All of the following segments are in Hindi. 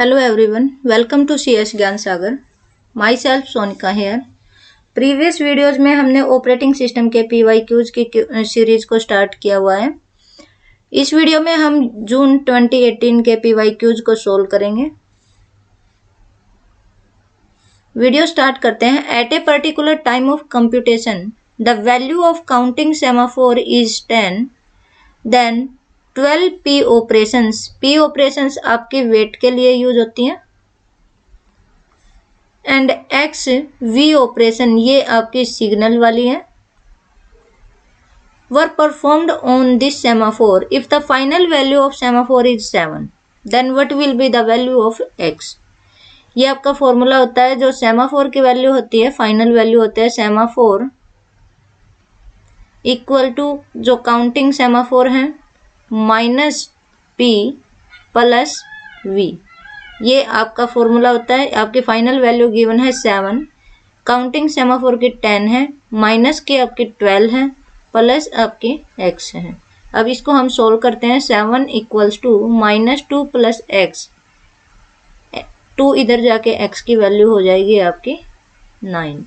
Hello everyone, welcome to CS ज्ञान सागर. Myself Sonika here. Previous videos में हमने ऑपरेटिंग सिस्टम के PYQs की सीरीज को स्टार्ट किया हुआ है. इस वीडियो में हम जून 2018 के PYQs को सोल्व करेंगे. वीडियो स्टार्ट करते हैं. At a particular time of computation the value of counting semaphore is 10. Then 12 P operations. P operations आपकी वेट के लिए यूज होती हैं. एंड X V ऑपरेशन ये आपकी सिग्नल वाली है. Were performed on this semaphore. If the final value of semaphore is 7 then what will be the value of X. ये आपका फॉर्मूला होता है. जो सेमाफोर की वैल्यू होती है, फाइनल वैल्यू होता है सेमाफोर इक्वल टू जो काउंटिंग सेमाफोर है माइनस P प्लस V. ये आपका फॉर्मूला होता है. आपकी फाइनल वैल्यू गिवन है 7, काउंटिंग सेमाफोर की 10 है, माइनस की आपकी 12 है, प्लस आपकी X है. अब इसको हम सोल्व करते हैं. 7 इक्वल्स टू -2 प्लस X. 2 इधर जाके X की वैल्यू हो जाएगी आपकी 9.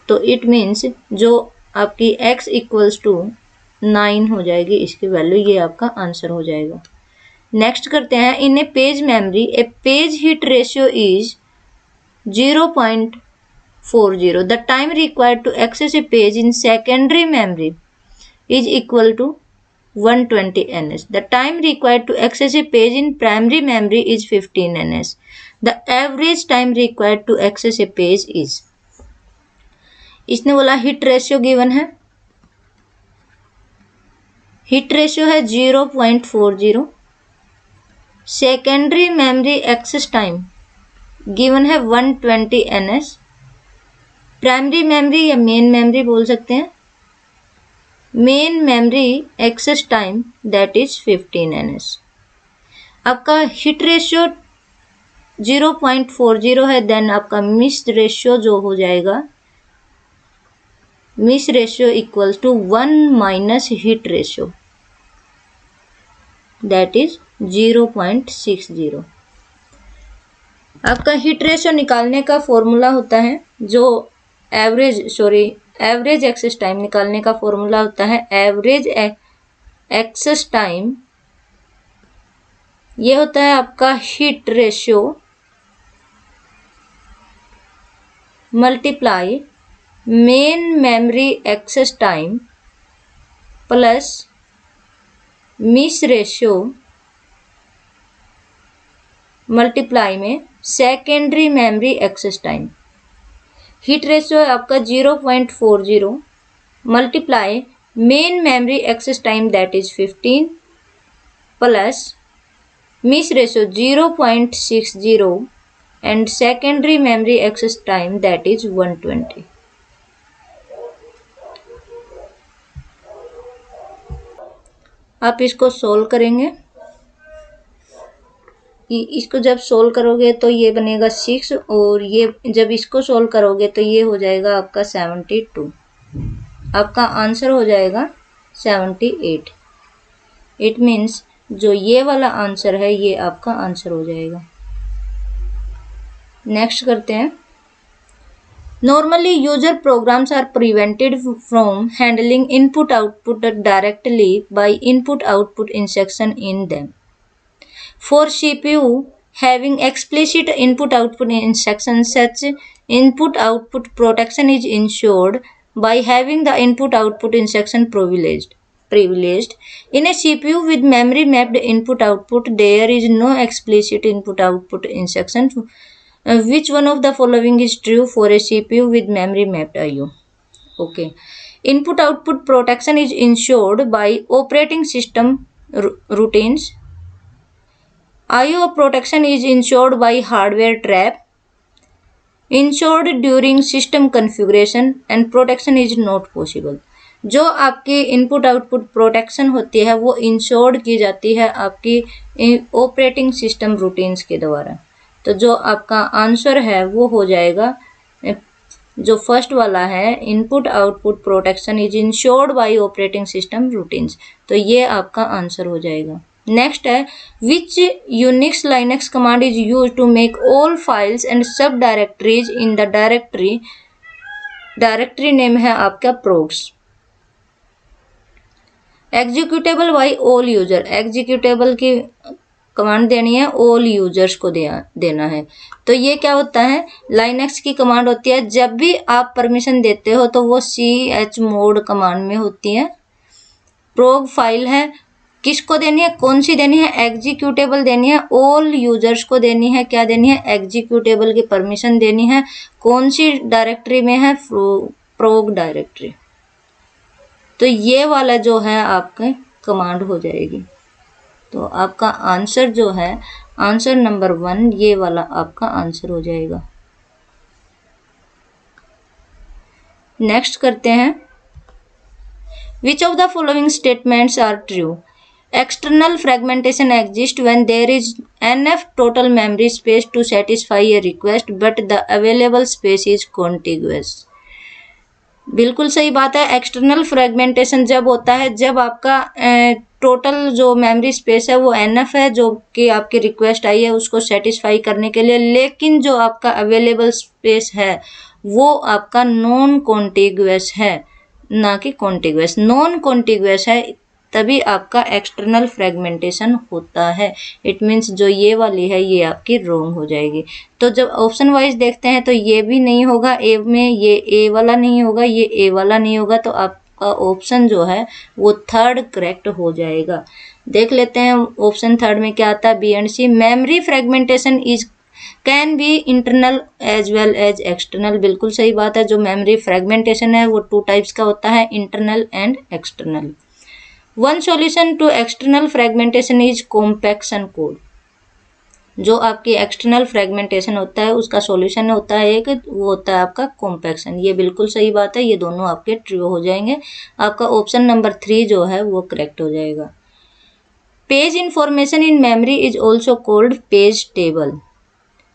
तो इट मीन्स जो आपकी X इक्वल्स टू 9 हो जाएगी इसकी वैल्यू. ये आपका आंसर हो जाएगा. नेक्स्ट करते हैं. In a page memory a page hit ratio is 0.40. The time required to access a page in secondary memory is equal to 120 ns. The time required to access a page in primary memory is 15 ns. The average time required to access a page is. इसने बोला हिट रेशियो गिवन है. हिट रेशियो है 0.40. Secondary memory access time given है 120 ns. प्राइमरी मेमोरी या मेन मेमोरी बोल सकते हैं. Main memory access time that is 15 ns. आपका हिट रेशियो 0.40 है. देन आपका मिस रेशियो जो हो जाएगा, miss ratio equals to 1 minus hit ratio that is 0.60. आपका हिट रेशियो निकालने का फॉर्मूला होता है जो एवरेज एक्सेस टाइम निकालने का फॉर्मूला होता है. एवरेज एक्सेस टाइम ये होता है आपका hit ratio multiply main memory access time plus miss ratio multiply में secondary memory access time. Hit ratio है आपका 0.40 multiply main memory access time that is 15 plus miss ratio 0.60 and secondary memory access time that is 120. आप इसको सोल्व करेंगे. इसको जब सोल्व करोगे तो ये बनेगा 6 और ये जब इसको सोल्व करोगे तो ये हो जाएगा आपका 72. आपका आंसर हो जाएगा 78. इट मीन्स जो ये वाला आंसर है ये आपका आंसर हो जाएगा. नेक्स्ट करते हैं. Normally, user programs are prevented from handling input-output directly by input-output instruction in them. For CPU having explicit input-output instructions, such input-output protection is ensured by having the input-output instruction privileged. In a CPU with memory-mapped input-output, there is no explicit input-output instruction. Which one of the following is true for a CPU with memory mapped IO? Okay. Input output protection is ensured by operating system routines. IO protection is ensured by hardware trap. Ensured during system configuration and protection is not possible. जो आपकी इनपुट आउटपुट प्रोटेक्शन होती है वो इंश्योर्ड की जाती है आपकी ऑपरेटिंग सिस्टम रूटीन्स के द्वारा. तो जो आपका आंसर है वो हो जाएगा जो फर्स्ट वाला है, input output protection is ensured by operating system routines. तो ये आपका आंसर हो जाएगा. नेक्स्ट है which Unix Linux command is use to make all files and subdirectories in the directory name है आपका progs. Executable by all user, executable की कमांड देनी है, ऑल यूजर्स को देना है। तो ये क्या होता है, लाइनक्स की कमांड होती है, जब भी आप परमिशन देते हो तो वो chmod कमांड में होती है। प्रोग फाइल है, किसको देनी है, कौन सी देनी है, एग्जीक्यूटेबल देनी है, ऑल यूजर्स को देनी है, क्या देनी है, एग्जीक्यूटेबल की परमिशन देनी है। कौन सी डायरेक्टरी में है, प्रोग डायरेक्टरी। तो ये वाला जो है आपके कमांड हो जाएगी। तो आपका आंसर जो है, आंसर नंबर 1 ये वाला आपका आंसर हो जाएगा। नेक्स्ट करते हैं, which of the following statements are true. External fragmentation exist when there is enough total memory space to satisfy a request but the available space is contiguous. बिल्कुल सही बात है। एक्सटर्नल फ्रेगमेंटेशन जब होता है जब आपका टोटल जो मेमोरी स्पेस है वो एनएफ है, जो कि आपकी रिक्वेस्ट आई है उसको सेटिस्फाई करने के लिए, लेकिन जो आपका अवेलेबल स्पेस है वो आपका नॉन कॉन्टिग्युअस है, ना कि कॉन्टिग्युअस। नॉन कॉन्टिग्युअस है तभी आपका एक्सटर्नल फ्रेगमेंटेशन होता है। इट मीन्स जो ये वाली है ये आपकी रॉन्ग हो जाएगी। तो जब ऑप्शन वाइज देखते हैं तो ये भी नहीं होगा ए में, ये ए वाला नहीं होगा, ये ए वाला नहीं होगा, तो आपका ऑप्शन जो है वो थर्ड करेक्ट हो जाएगा। देख लेते हैं ऑप्शन थर्ड में क्या आता है, B and C. Memory fragmentation is can be internal as well as external. बिल्कुल सही बात है। जो मेमोरी फ्रेगमेंटेशन है वो 2 टाइप्स का होता है, internal and external. One solution to external fragmentation is compaction code. जो आपकी एक्सटर्नल फ्रेगमेंटेशन होता है उसका सॉल्यूशन होता है एक, वो होता है आपका कॉम्पैक्शन। ये बिल्कुल सही बात है, ये दोनों आपके ट्रू हो जाएंगे। आपका ऑप्शन नंबर 3 जो है वो करेक्ट हो जाएगा। Page information in memory is also called page table.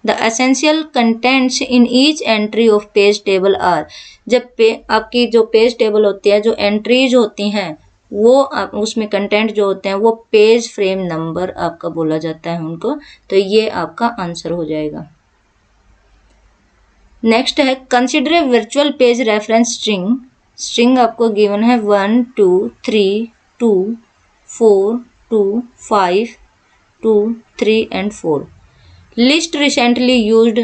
The essential contents in each entry of page table are. जब आपकी जो पेज टेबल होती है, जो एंट्रीज होती हैं वो उसमें कंटेंट जो होते हैं वो पेज फ्रेम नंबर आपका बोला जाता है उनको। तो ये आपका आंसर हो जाएगा। नेक्स्ट है, consider a virtual page reference string. String आपको गिवन है 1 2 3 2 4 2 5 2 3 एंड 4। Least recently used.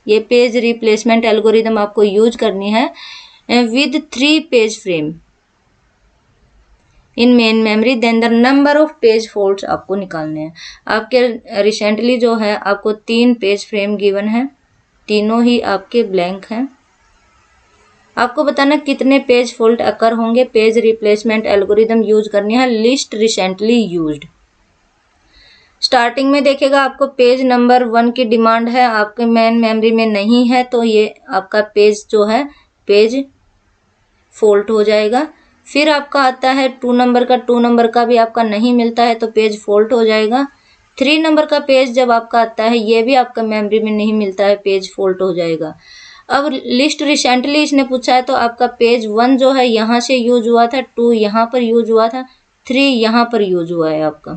ये पेज रिप्लेसमेंट एल्गोरिदम आपको यूज करनी है with 3 page frame in main memory, then the number of page faults आपको निकालने हैं। आपके रिसेंटली जो है आपको 3 पेज फ्रेम गिवन है, तीनों ही आपके ब्लैंक हैं। आपको बताना कितने पेज फॉल्ट अकर होंगे। पेज रिप्लेसमेंट एल्गोरिदम यूज करनी है लिस्ट रिसेंटली यूज्ड। स्टार्टिंग में देखेगा आपको पेज नंबर 1 की डिमांड है, आपके मेन मेमोरी में नहीं है, तो ये आपका पेज जो है पेज फॉल्ट हो जाएगा। फिर आपका आता है 2 नंबर का, 2 नंबर का भी आपका नहीं मिलता है तो पेज फॉल्ट हो जाएगा। 3 नंबर का पेज जब आपका आता है ये भी आपका मेमोरी में नहीं मिलता है, पेज फॉल्ट हो जाएगा। अब लिस्ट रिसेंटली इसने पूछा है तो आपका पेज 1 जो है यहाँ से यूज हुआ था, 2 यहाँ पर यूज हुआ था, 3 यहाँ पर यूज हुआ है आपका।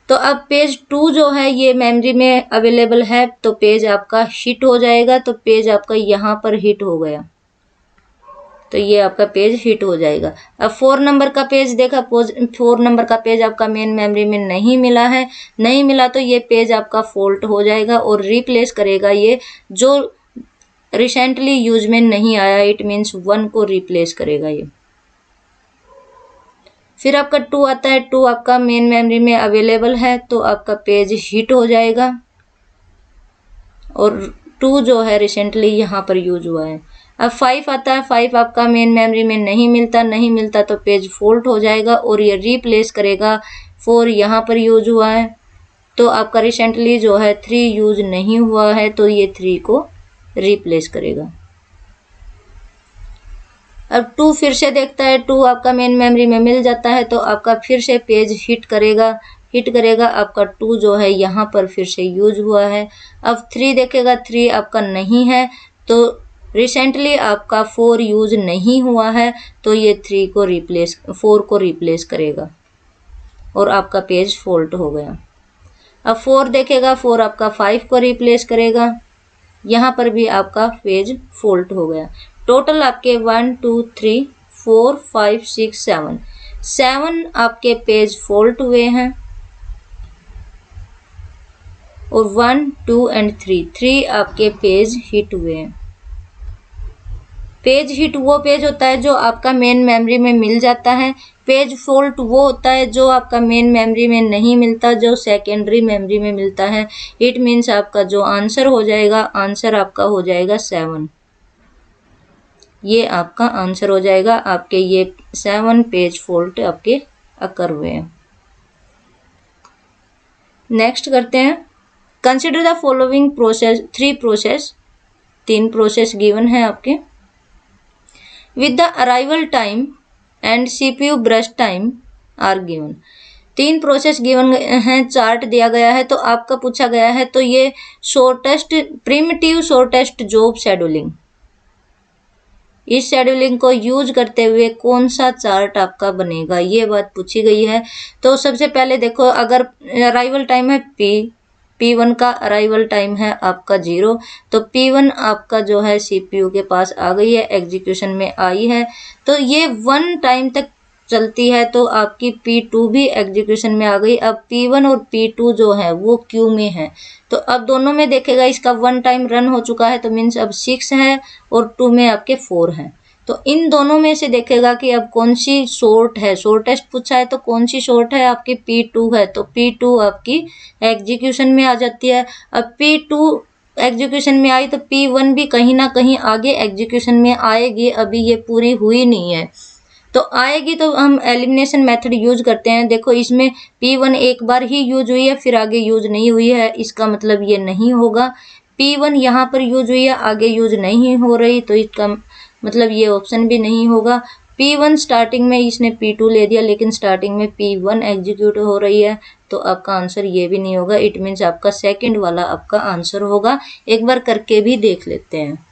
तो अब पेज 2 जो है ये मेमोरी में अवेलेबल है तो पेज आपका हिट हो जाएगा। तो पेज आपका यहाँ पर हिट हो गया तो ये आपका पेज हिट हो जाएगा। अब 4 नंबर का पेज देखा, 4 नंबर का पेज आपका मेन मेमोरी में नहीं मिला है, नहीं मिला तो ये पेज आपका फॉल्ट हो जाएगा और रिप्लेस करेगा ये जो रिसेंटली यूज में नहीं आया। इट मीन्स 1 को रिप्लेस करेगा ये। फिर आपका 2 आता है, 2 आपका मेन मेमोरी में अवेलेबल है तो आपका पेज हिट हो जाएगा और 2 जो है रिसेंटली यहाँ पर यूज हुआ है। अब 5 आता है, 5 आपका मेन मेमोरी में नहीं मिलता तो पेज फॉल्ट हो जाएगा और ये रिप्लेस करेगा 4 यहाँ पर यूज हुआ है तो आपका रिसेंटली जो है 3 यूज नहीं हुआ है तो ये 3 को रिप्लेस करेगा। अब 2 फिर से देखता है, 2 आपका मेन मेमोरी में मिल जाता है तो आपका फिर से पेज हिट करेगा आपका 2 जो है यहाँ पर फिर से यूज हुआ है। अब 3 देखेगा, 3 आपका नहीं है तो रिसेंटली आपका 4 यूज नहीं हुआ है तो ये 4 को रिप्लेस करेगा और आपका पेज फॉल्ट हो गया। अब 4 देखेगा, 4 आपका 5 को रिप्लेस करेगा, यहाँ पर भी आपका पेज फॉल्ट हो गया। टोटल आपके 1 2 3 4 5 6 7 आपके पेज फॉल्ट हुए हैं और 1 2 एंड 3 आपके पेज हिट हुए हैं। पेज हिट वो पेज होता है जो आपका मेन मेमोरी में मिल जाता है। पेज फॉल्ट वो होता है जो आपका मेन मेमोरी में नहीं मिलता, जो सेकेंडरी मेमोरी में मिलता है। इट मीन्स आपका जो आंसर हो जाएगा, आंसर आपका हो जाएगा 7। ये आपका आंसर हो जाएगा। आपके ये 7 पेज फॉल्ट आपके अकर हुए हैं। नेक्स्ट करते हैं, consider the following process 3 process. 3 process given है आपके। With the arrival time and CPU burst time are given. 3 process given है, चार्ट दिया गया है, तो आपका पूछा गया है तो ये shortest primitive shortest job scheduling, इस शेड्यूलिंग को यूज करते हुए कौन सा चार्ट आपका बनेगा, ये बात पूछी गई है। तो सबसे पहले देखो, अगर अराइवल टाइम है P1 का अराइवल टाइम है आपका 0, तो P1 आपका जो है CPU के पास आ गई है, एग्जीक्यूशन में आई है, तो ये 1 टाइम तक चलती है, तो आपकी P2 भी एग्जीक्यूशन में आ गई। अब P1 और P2 जो है वो क्यू में है, तो अब दोनों में देखेगा इसका 1 टाइम रन हो चुका है, तो मीन्स अब 6 है और 2 में आपके 4 है। तो इन दोनों में से देखेगा कि अब कौन सी शॉर्ट है, शॉर्टेस्ट पूछा है तो कौन सी शॉर्ट है, आपकी P2 है, तो P2 आपकी एग्जीक्यूशन में आ जाती है। अब P2 एग्जीक्यूशन में आई तो P1 भी कहीं ना कहीं आगे एग्जीक्यूशन में आएगी, अभी ये पूरी हुई नहीं है, तो आएगी, तो हम एलिमिनेशन मेथड यूज करते हैं। देखो इसमें P1 एक बार ही यूज हुई है, फिर आगे यूज नहीं हुई है, इसका मतलब ये नहीं होगा। P1 यहाँ पर यूज हुई है, आगे यूज नहीं हो रही, तो इसका मतलब ये ऑप्शन भी नहीं होगा। P1 स्टार्टिंग में इसने P2 ले दिया, लेकिन स्टार्टिंग में P1 एग्जीक्यूट हो रही है, तो आपका आंसर ये भी नहीं होगा। इट मीन्स आपका सेकंड वाला आपका आंसर होगा। एक बार करके भी देख लेते हैं।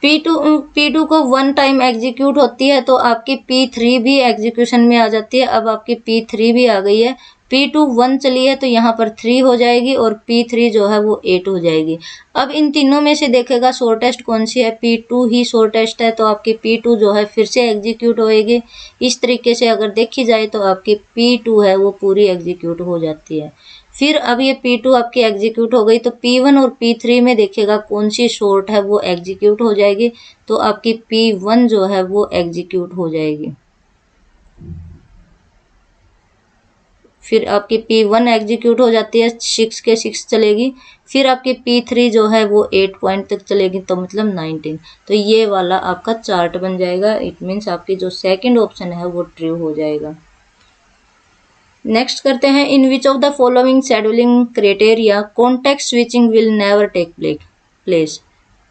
P2 को 1 टाइम एग्जीक्यूट होती है, तो आपकी P3 भी एग्जीक्यूशन में आ जाती है। अब आपकी P3 भी आ गई है, P2 1 चली है तो यहाँ पर 3 हो जाएगी और P3 जो है वो 8 हो जाएगी। अब इन तीनों में से देखेगा शॉर्टेस्ट कौन सी है, P2 ही शॉर्टेस्ट है, तो आपकी P2 जो है फिर से एग्जीक्यूट होएगी। इस तरीके से अगर देखी जाए तो आपकी P2 है वो पूरी एग्जीक्यूट हो जाती है। फिर अब ये P2 आपकी एग्जीक्यूट हो गई, तो P1 और P3 में देखिएगा कौन सी शॉर्ट है वो एग्जीक्यूट हो जाएगी, तो आपकी P1 जो है वो एग्जीक्यूट हो जाएगी। फिर आपकी P1 एग्जीक्यूट हो जाती है, 6 के 6 चलेगी। फिर आपकी P3 जो है वो 8 पॉइंट तक चलेगी, तो मतलब 19। तो ये वाला आपका चार्ट बन जाएगा। इट मीन्स आपकी जो सेकंड ऑप्शन है वो ट्रू हो जाएगा। नेक्स्ट करते हैं, in which of the following scheduling criteria context switching will never take place.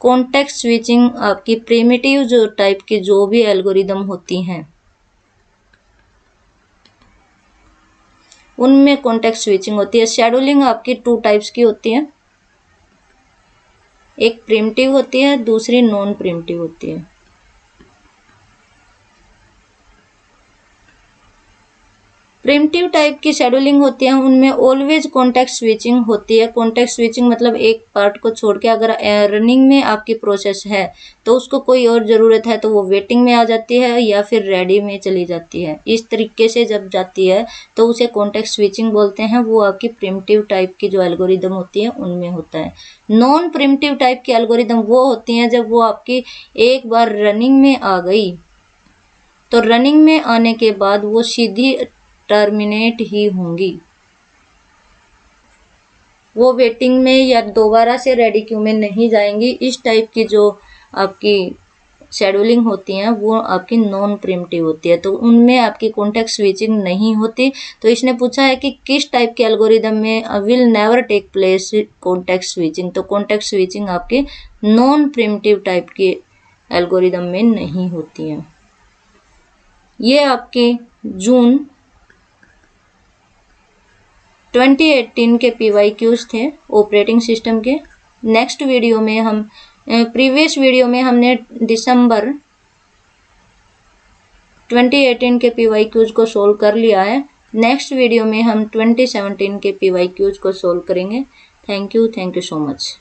Context switching आपकी प्रिमिटिव जो टाइप की जो भी एल्गोरिदम होती हैं उनमें कॉन्टेक्स्ट स्विचिंग होती है। शेड्यूलिंग आपकी 2 टाइप्स की होती है, एक प्रिमिटिव होती है, दूसरी नॉन प्रिमिटिव होती है। प्रिमिटिव टाइप की शेड्यूलिंग होती है, उनमें ऑलवेज कॉन्टेक्स्ट स्विचिंग होती है। कॉन्टेक्स्ट स्विचिंग मतलब एक पार्ट को छोड़ के अगर रनिंग में आपकी प्रोसेस है तो उसको कोई और ज़रूरत है तो वो वेटिंग में आ जाती है या फिर रेडी में चली जाती है। इस तरीके से जब जाती है तो उसे कॉन्टेक्स्ट स्विचिंग बोलते हैं। वो आपकी प्रिमिटिव टाइप की जो एल्गोरिदम होती है उनमें होता है। नॉन प्रिमिटिव टाइप की एल्गोरिदम वो होती हैं जब वो आपकी एक बार रनिंग में आ गई तो रनिंग में आने के बाद वो सीधी टर्मिनेट ही होंगी, वो वेटिंग में या दोबारा से रेडी क्यू में नहीं जाएंगी। इस टाइप की जो आपकी शेड्यूलिंग होती हैं वो आपकी नॉन प्रिमिटिव होती है, तो उनमें आपकी कॉन्टेक्स्ट स्विचिंग नहीं होती। तो इसने पूछा है कि किस टाइप के एल्गोरिदम में will never take place context switching, तो कॉन्टेक्स्ट स्विचिंग आपके नॉन प्रिमिटिव टाइप के एल्गोरिदम में नहीं होती है। ये आपके जून 2018 के PYQs थे ऑपरेटिंग सिस्टम के। नेक्स्ट वीडियो में हम प्रीवियस वीडियो में हमने दिसंबर 2018 के PYQs को सोल्व कर लिया है। नेक्स्ट वीडियो में हम 2017 के PYQs को सोल्व करेंगे। Thank you so much.